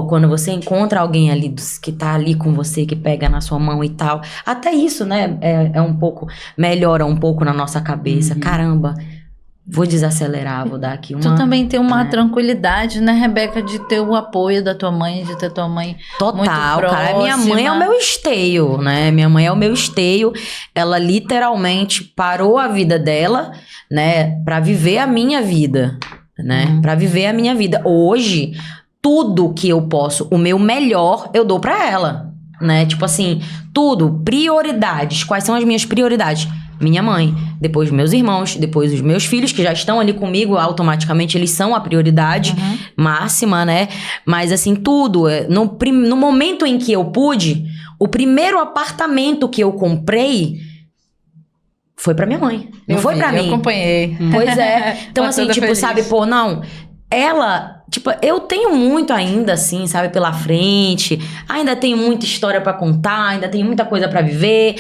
quando você encontra alguém ali que tá ali com você, que pega na sua mão e tal, até isso, né, é um pouco, melhora um pouco na nossa cabeça. Caramba, vou desacelerar, vou dar aqui uma... Tu também tem uma tranquilidade, né, Rebeca, de ter o apoio da tua mãe, de ter tua mãe total, muito próxima. Cara, minha mãe é o meu esteio, né, minha mãe é o meu esteio. Ela literalmente parou a vida dela, né, pra viver a minha vida, né, pra viver a minha vida. Hoje... Tudo que eu posso, o meu melhor, eu dou pra ela, né? Tipo assim, tudo, prioridades. Quais são as minhas prioridades? Minha mãe, depois meus irmãos, depois os meus filhos, que já estão ali comigo, automaticamente eles são a prioridade máxima, né? Mas assim, tudo. No momento em que eu pude, o primeiro apartamento que eu comprei foi pra minha mãe. Não foi pra mim. Eu acompanhei. Pois é. Então assim, tipo, feliz. Sabe, não... Ela, tipo, eu tenho muito ainda, assim, sabe, pela frente. Ainda tenho muita história pra contar, ainda tenho muita coisa pra viver.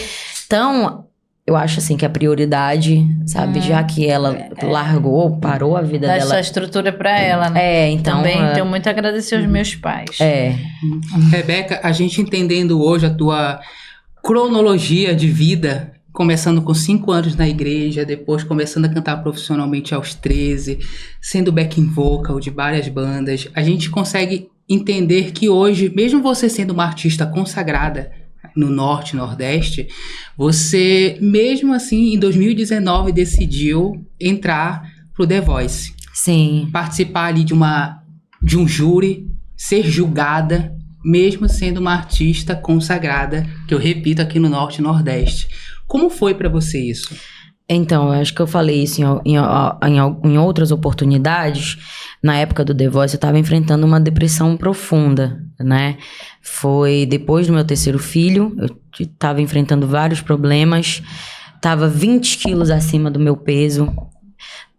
Então, eu acho, assim, que a prioridade, sabe, já que ela largou, parou a vida dela. Essa estrutura pra ela, né? Então... Também tenho muito a agradecer aos meus pais. Rebeca, a gente entendendo hoje a tua cronologia de vida... Começando com 5 anos na igreja, depois começando a cantar profissionalmente aos 13, sendo backing vocal de várias bandas. A gente consegue entender que hoje, mesmo você sendo uma artista consagrada no Norte e Nordeste, você, mesmo assim, em 2019, decidiu entrar pro The Voice. Sim. Participar ali de um júri, ser julgada, mesmo sendo uma artista consagrada, que eu repito, aqui no Norte e Nordeste. Como foi pra você isso? Então, eu acho que eu falei isso em outras oportunidades. Na época do The Voice, eu tava enfrentando uma depressão profunda, né? Foi depois do meu 3º filho, eu tava enfrentando vários problemas. Tava 20 quilos acima do meu peso.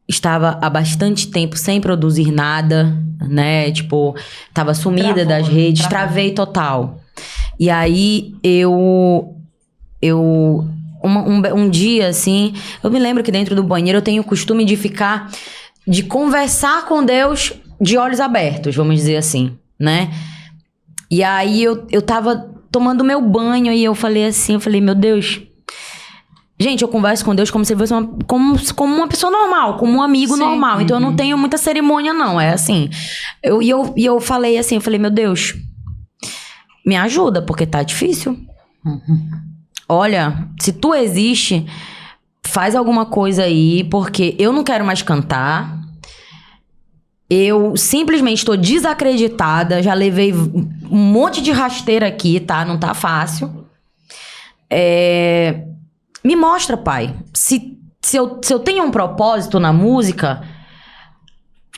Estava há bastante tempo sem produzir nada, né? Tipo, tava sumida das redes, travei total. E aí, um dia, assim, eu me lembro que dentro do banheiro eu tenho o costume de conversar com Deus de olhos abertos, vamos dizer assim, né? E aí eu tava tomando meu banho e eu falei, meu Deus... Gente, eu converso com Deus como se fosse como uma pessoa normal, como um amigo normal. Então eu não tenho muita cerimônia, não. É assim. Eu falei assim, meu Deus, me ajuda, porque tá difícil. Olha, se tu existe, faz alguma coisa aí, porque eu não quero mais cantar. Eu simplesmente estou desacreditada, já levei um monte de rasteira aqui, tá? Não tá fácil. Me mostra, pai. Se eu tenho um propósito na música,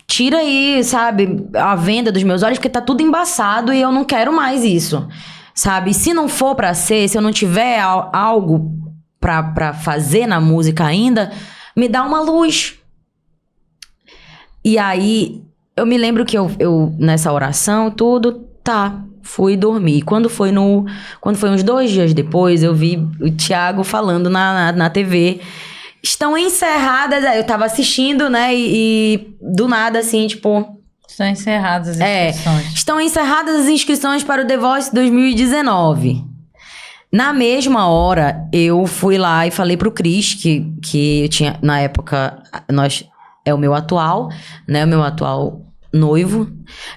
tira aí, sabe, a venda dos meus olhos, porque tá tudo embaçado e eu não quero mais isso. Sabe? Se não for pra ser, se eu não tiver algo pra fazer na música ainda, me dá uma luz. E aí, eu me lembro que eu nessa oração, tudo, fui dormir. Quando foi uns 2 dias depois, eu vi o Thiago falando na TV. Estão encerradas, eu tava assistindo, né, e do nada, assim, tipo... Estão encerradas as inscrições. Estão encerradas as inscrições para o The Voice 2019. Na mesma hora, eu fui lá e falei pro Cris, que eu tinha, na época, é o meu atual, né, o meu atual noivo,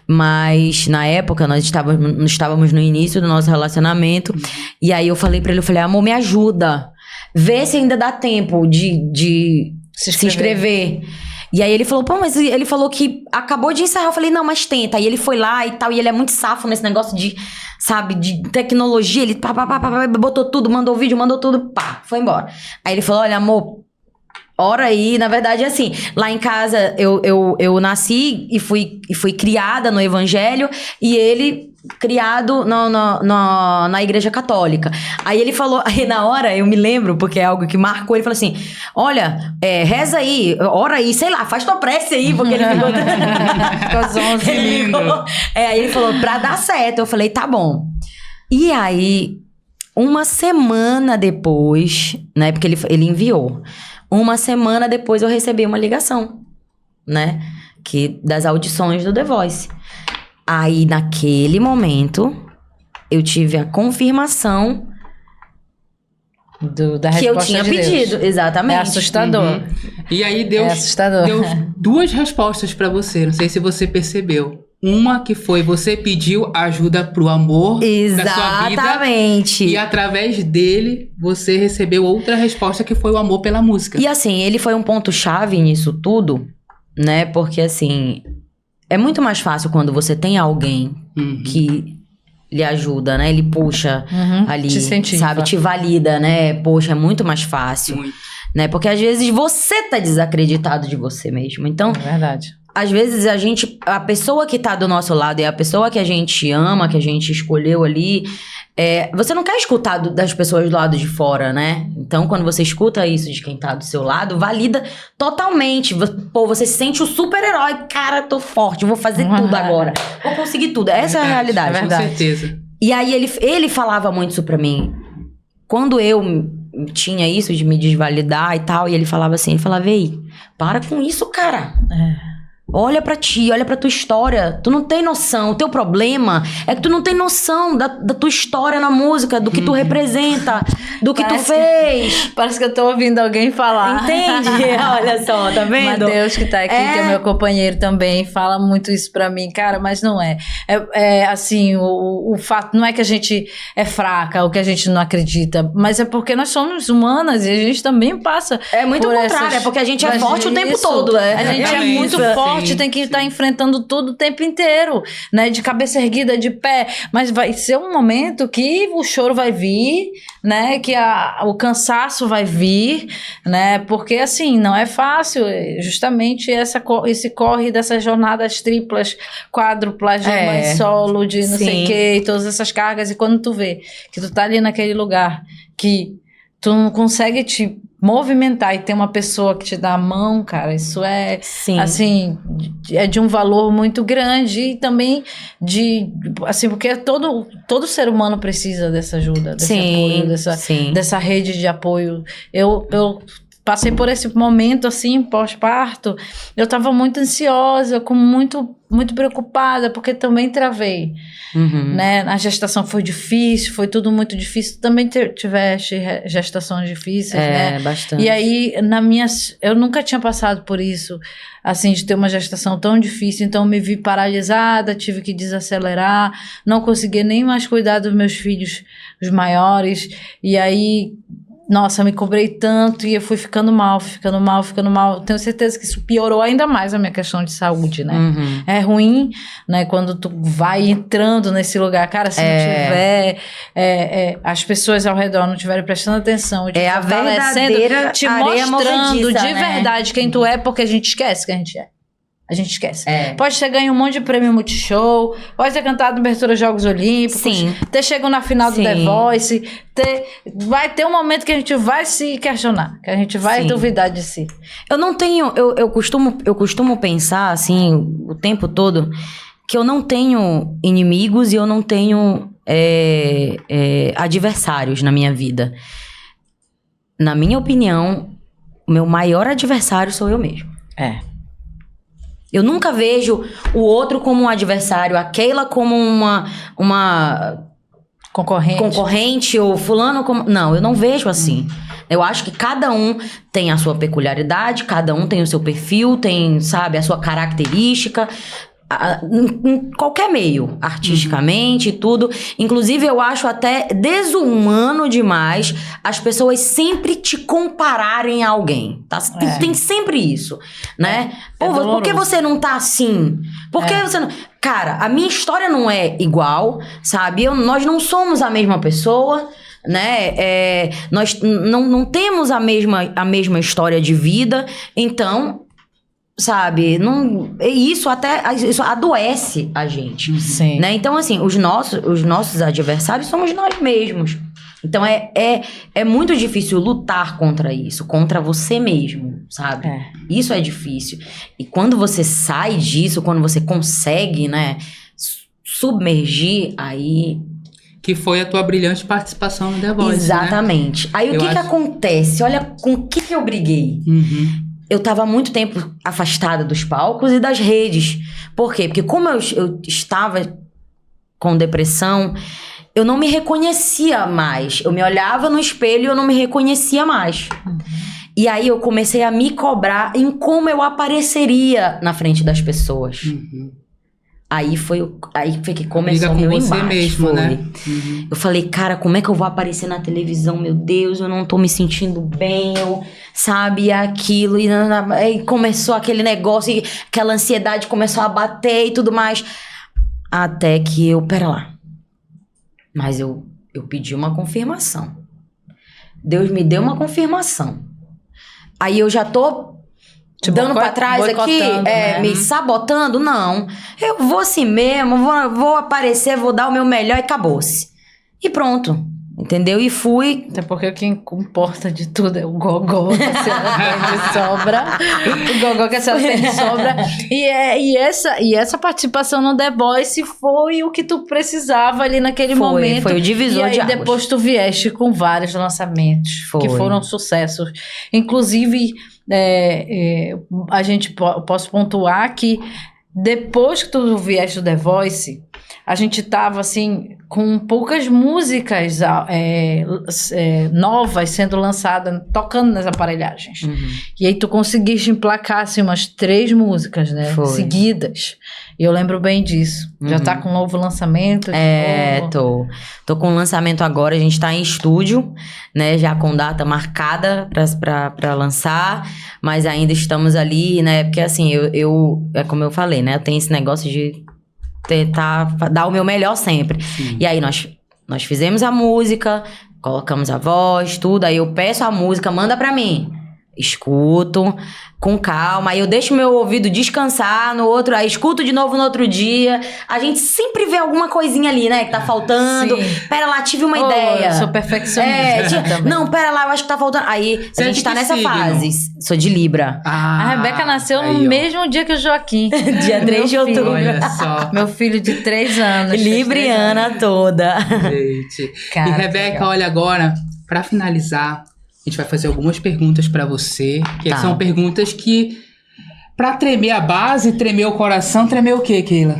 mas na época nós estávamos no início do nosso relacionamento, e aí eu falei pra ele, amor, me ajuda, vê se ainda dá tempo de se inscrever. E aí ele falou, pô, mas ele falou que acabou de encerrar. Eu falei, não, mas tenta. Aí ele foi lá e tal, e ele é muito safo nesse negócio de, sabe, de tecnologia. Ele botou tudo, mandou vídeo, mandou tudo, pá, foi embora. Aí ele falou, olha, amor, ora aí. Na verdade, assim, lá em casa eu nasci e fui criada no evangelho, e ele criado na igreja católica. Aí ele falou, aí na hora, eu me lembro, porque é algo que marcou, ele falou assim, olha, reza aí, ora aí, sei lá, faz tua prece aí, porque ele ficou... Que lindo. Aí ele falou, pra dar certo. Eu falei, tá bom. E aí, uma semana depois, né, porque ele enviou, uma semana depois eu recebi uma ligação, né, das audições do The Voice. Aí, naquele momento, eu tive a confirmação da que eu resposta tinha de pedido. Deus. Exatamente. É assustador. E aí É Deus assustador. deu 2 respostas pra você. Não sei se você percebeu. Uma que foi, você pediu ajuda pro amor da sua vida. Exatamente. E através dele, você recebeu outra resposta que foi o amor pela música. E assim, ele foi um ponto-chave nisso tudo, né? Porque assim, é muito mais fácil quando você tem alguém que lhe ajuda, né? Ele puxa ali, te incentiva. sabe? Te valida, né? Poxa, é muito mais fácil. Muito. Né? Porque às vezes você tá desacreditado de você mesmo. Então, É verdade. às vezes a pessoa que tá do nosso lado é a pessoa que a gente ama, que a gente escolheu ali. Você não quer escutar das pessoas do lado de fora, né? Então, quando você escuta isso de quem tá do seu lado, valida totalmente. Pô, você se sente o super-herói. Cara, tô forte, vou fazer tudo agora. Vou conseguir tudo. Essa é a realidade. É verdade. Com certeza. E aí, ele falava muito isso pra mim. Quando eu tinha isso de me desvalidar e tal, e ele falava assim, ei, para com isso, cara. Olha pra ti, olha pra tua história. Tu não tem noção. O teu problema é que tu não tem noção da tua história na música, do que tu representa, do que tu fez. Parece que eu tô ouvindo alguém falar. Entende? Olha só, tá vendo? Mateus, que tá aqui, que é meu companheiro também, fala muito isso pra mim. Cara, mas não é. Assim, o fato não é que a gente é fraca ou que a gente não acredita, mas é porque nós somos humanas e a gente também passa. É muito por ao contrário, é porque a gente é forte o tempo todo. A gente é muito forte. Sim, tem que estar enfrentando tudo o tempo inteiro, né? De cabeça erguida, de pé. Mas vai ser um momento que o choro vai vir, né? Que o cansaço vai vir, né? Porque, assim, não é fácil. Justamente esse corre dessas jornadas triplas, quádruplas, de mãe solo, de não sei o quê, e todas essas cargas. E quando tu vê que tu tá ali naquele lugar que tu não consegue te movimentar e tem uma pessoa que te dá a mão, cara, isso é, assim, é de um valor muito grande e também assim, porque todo ser humano precisa dessa ajuda, desse apoio, dessa rede de apoio. Eu passei por esse momento, assim, pós-parto, eu tava muito ansiosa, muito preocupada, porque também travei, né? A gestação foi difícil, foi tudo muito difícil. Também tiveste gestações difíceis, né? Bastante. E aí, eu nunca tinha passado por isso, assim, de ter uma gestação tão difícil, então me vi paralisada, tive que desacelerar, não consegui nem mais cuidar dos meus filhos, os maiores, e aí... Nossa, me cobrei tanto e eu fui ficando mal. Tenho certeza que isso piorou ainda mais a minha questão de saúde, né? É ruim, né? Quando tu vai entrando nesse lugar. Cara, se não tiver... as pessoas ao redor não estiverem prestando atenção, te a verdadeira te areia mostrando movediça, de né? verdade quem tu é, porque a gente esquece que a gente é. A gente esquece. Pode ter ganho um monte de prêmio Multishow, pode ter cantado no abertura dos Jogos Olímpicos, ter chegado na final do The Voice, vai ter um momento que a gente vai se questionar, que a gente vai duvidar de si. Eu não tenho, eu costumo pensar, assim, o tempo todo, que eu não tenho inimigos e eu não tenho adversários na minha vida. Na minha opinião, o meu maior adversário sou eu mesmo. Eu nunca vejo o outro como um adversário, a Keila como uma concorrente ou fulano como... Não, eu não vejo assim. Eu acho que cada um tem a sua peculiaridade, cada um tem o seu perfil, tem, sabe, a sua característica. em qualquer meio, artisticamente e tudo. Inclusive, eu acho até desumano demais as pessoas sempre te compararem a alguém, tá? Tem sempre isso, né? Pô, por que você não tá assim? Por que você não... Cara, a minha história não é igual, sabe? Nós não somos a mesma pessoa, né? Nós não temos a mesma história de vida, então... Sabe, isso adoece a gente. Sim. Né? Então, assim, os nossos adversários somos nós mesmos. Então, é muito difícil lutar contra isso, contra você mesmo, sabe? Isso é difícil. E quando você sai disso, quando você consegue, né, submergir, aí... Que foi a tua brilhante participação no The Voice, exatamente. Né? Aí, o que acontece? Olha com o que eu briguei. Eu tava há muito tempo afastada dos palcos e das redes. Por quê? Porque como eu estava com depressão, eu não me reconhecia mais. Eu me olhava no espelho e eu não me reconhecia mais. E aí eu comecei a me cobrar em como eu apareceria na frente das pessoas. Aí foi que começou o meu embate. Mesmo, né? Eu falei, cara, como é que eu vou aparecer na televisão? Meu Deus, eu não tô me sentindo bem, sabe, aquilo. E começou aquele negócio, e aquela ansiedade começou a bater e tudo mais. Até que pera lá. Mas eu pedi uma confirmação. Deus me deu uma confirmação. Aí eu já tô... dando pra trás aqui, né? Me sabotando, não. Eu vou assim mesmo, vou aparecer, vou dar o meu melhor e acabou-se. E pronto, entendeu? E fui... Até porque quem importa de tudo é o gogó que a senhora tem de sobra. O gogó que a senhora tem de sobra. E essa participação no The Voice foi o que tu precisava ali naquele momento. Foi o divisor de águas. E aí depois tu vieste com vários lançamentos que foram sucessos. Inclusive... posso pontuar que depois que tu vieste do The Voice, a gente tava assim com poucas músicas novas sendo lançadas, tocando nas aparelhagens. E aí tu conseguiste emplacar assim umas 3 músicas, né? Seguidas. E eu lembro bem disso. Já tá com um novo lançamento? Tô com um lançamento agora. A gente tá em estúdio, né? Já com data marcada pra lançar. Mas ainda estamos ali, né? Porque assim, é como eu falei, né? Eu tenho esse negócio de tentar dar o meu melhor sempre. E aí nós fizemos a música, colocamos a voz, tudo. Aí eu peço a música, manda pra mim. Escuto com calma, aí eu deixo meu ouvido descansar no outro, aí escuto de novo no outro dia. A gente sempre vê alguma coisinha ali, né, que tá faltando. Pera lá, tive uma ideia. Eu sou perfeccionista também. Não, pera lá, eu acho que tá faltando. Aí a gente tá nessa fase. Sou de Libra. A Rebeca nasceu no mesmo dia que o Joaquim. Dia 3 de outubro. Olha só. Meu filho de 3 anos. Libriana toda. Gente. Cara, e Rebeca, olha agora, pra finalizar, a gente vai fazer algumas perguntas pra você, que são perguntas que, pra tremer a base, tremer o coração, tremer o quê, Keila?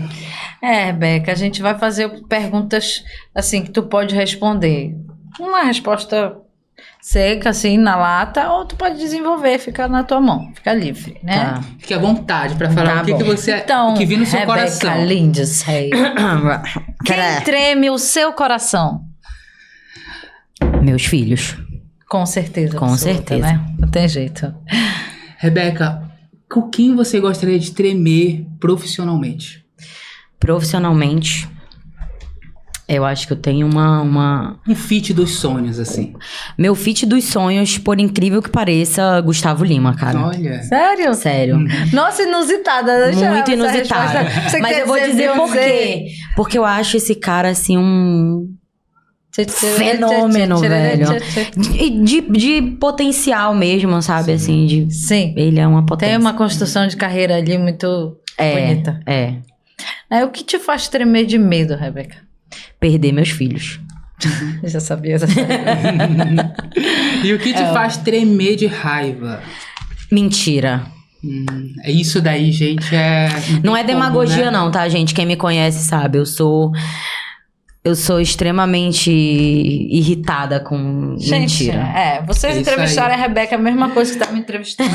Rebeca, a gente vai fazer perguntas, assim, que tu pode responder. Uma resposta seca, assim, na lata, ou tu pode desenvolver, ficar na tua mão, fica livre, né? Fique à vontade pra falar o que você... Então, o que vi no seu Rebeca coração. Lindsay, quem treme o seu coração? Meus filhos. Com certeza. Com certeza. Né? Não tem jeito. Rebeca, com quem você gostaria de tremer profissionalmente? Profissionalmente, eu acho que eu tenho Um feat dos sonhos, assim. Meu feat dos sonhos, por incrível que pareça, Gustavo Lima, cara. Olha. Sério? Sério. Nossa, inusitada. Muito inusitada. Mas eu vou dizer por quê. Porque eu acho esse cara, assim, um... fenômeno, velho. De potencial mesmo, sabe? Assim, Sim. Ele é uma potência. Tem uma construção de carreira ali muito bonita. O que te faz tremer de medo, Rebeca? Perder meus filhos. Já sabia. E o que te faz tremer de raiva? Mentira. Isso daí, gente, Não é demagogia, né? Não, tá, gente? Quem me conhece sabe. Eu sou eu sou extremamente irritada com Gente, mentira. vocês entrevistaram a Rebeca, a mesma coisa que tá me entrevistando.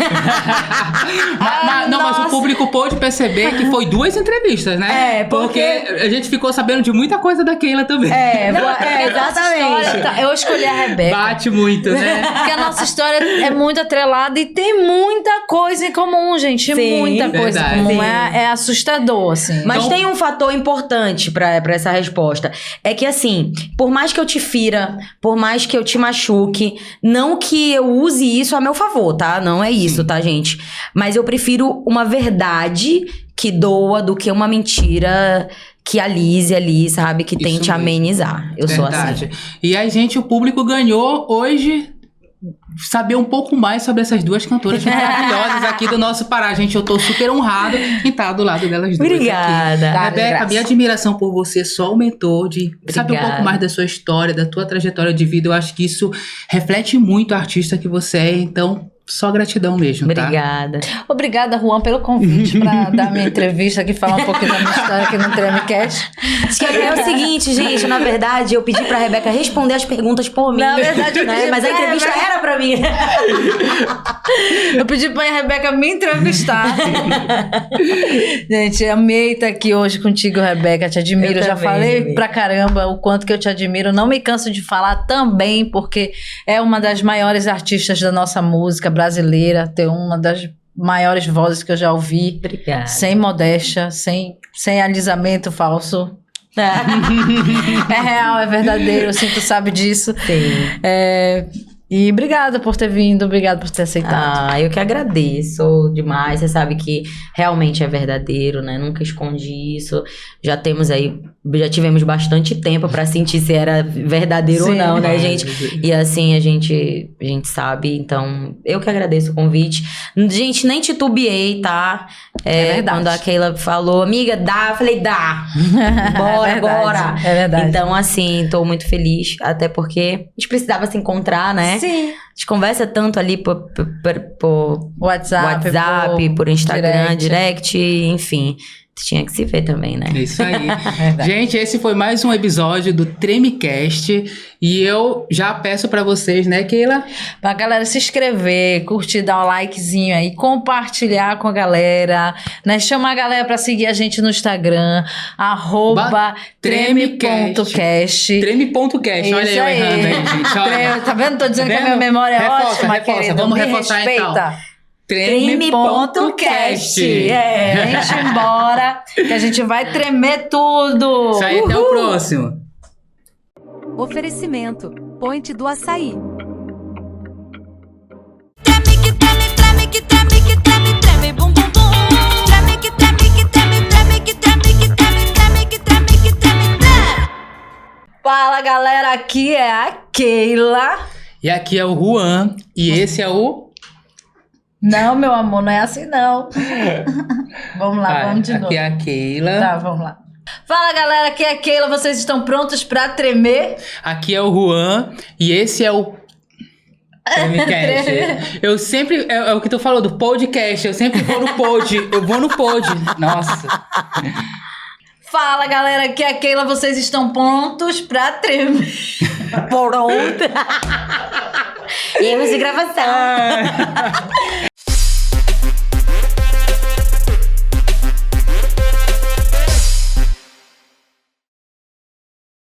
Mas o público pôde perceber que foi 2 entrevistas, né? Porque a gente ficou sabendo de muita coisa da Keila também. Exatamente. Eu escolhi a Rebeca. Bate muito, né? Porque a nossa história é muito atrelada e tem muita coisa em comum, gente. Sim, muita coisa em comum. É assustador, assim. Mas Então- tem um fator importante pra essa resposta. É que assim, por mais que eu te fira, por mais que eu te machuque, não que eu use isso a meu favor, tá? Não é isso, tá, gente? Mas eu prefiro uma verdade que doa do que uma mentira que alise ali, sabe? Que tente mesmo. amenizar. Eu sou assim. E a gente, o público ganhou hoje saber um pouco mais sobre essas 2 cantoras maravilhosas aqui do nosso Pará. Gente, eu tô super honrado em estar do lado delas 2 Obrigada. aqui. Rebeca, minha admiração por você só aumentou de saber um Obrigada. pouco mais da sua história, da tua trajetória de vida. Eu acho que isso reflete muito a artista que você é, então só gratidão mesmo, tá? Obrigada. Obrigada, Juan, pelo convite pra dar minha entrevista aqui, falar um pouquinho da minha história aqui no Tremecast. É o seguinte, gente, na verdade, eu pedi pra Rebeca responder as perguntas por mim. Na verdade, eu né? pedi Mas a pra entrevista Rebeca- era pra mim. Eu pedi pra Rebeca me entrevistar. Gente, amei estar aqui hoje contigo, Rebeca. Te admiro. Eu Já também, falei amei. pra caramba o quanto que eu te admiro. Não me canso de falar também, porque é uma das maiores artistas da nossa música brasileira. Tem uma das maiores vozes que eu já ouvi. Obrigada. Sem modéstia, sem alisamento falso. É real, é verdadeiro. Assim, tu sabe disso. Sim. E obrigada por ter vindo, obrigada por ter aceitado. Eu que agradeço demais. Você sabe que realmente é verdadeiro, né? Nunca escondi isso. Já tivemos bastante tempo pra sentir se era verdadeiro ou Sim. não, né, gente? E assim a gente sabe. Então, eu que agradeço o convite. Gente, nem titubeei, tá? É verdade. Quando a Keila falou, amiga, dá, eu falei, dá. Bora, É verdade, bora. É verdade. Então, assim, tô muito feliz. Até porque a gente precisava se encontrar, né? Sim. A gente conversa tanto ali por WhatsApp, por Instagram, direct. direct, enfim. Tinha que se ver também, né? É isso aí. Verdade. Gente, esse foi mais um episódio do Tremecast. E eu já peço pra vocês, né, Keila? Pra galera se inscrever, curtir, dar um likezinho aí, compartilhar com a galera, né? Chamar a galera pra seguir a gente no Instagram, @treme.cast. Treme.cast. Olha Isso eu aí. errando aí, gente. Olha. Tá vendo? Tô dizendo Tá que a minha vendo? memória é Reforça, ótima, reforça. querido. Vamos Me reforçar, respeita. então. Treme.cast. Vem-te embora, que a gente vai tremer tudo. Isso aí, até o próximo. Oferecimento: Ponte do Açaí. Fala, galera, aqui é a Keila. E aqui é o Juan. E esse é o... Não, meu amor, não é assim não. Vamos lá, vamos de novo. Aqui é a Keila. Tá, vamos lá. Fala, galera, aqui é a Keila. Vocês estão prontos pra tremer? Aqui é o Juan. E esse é o... Tremecast. Eu sempre... É o que tu falou do podcast. Eu sempre vou no pod. Eu vou no pod. Nossa. Fala, galera, aqui é a Keila. Vocês estão prontos pra tremer? Pronto. Erros de gravação.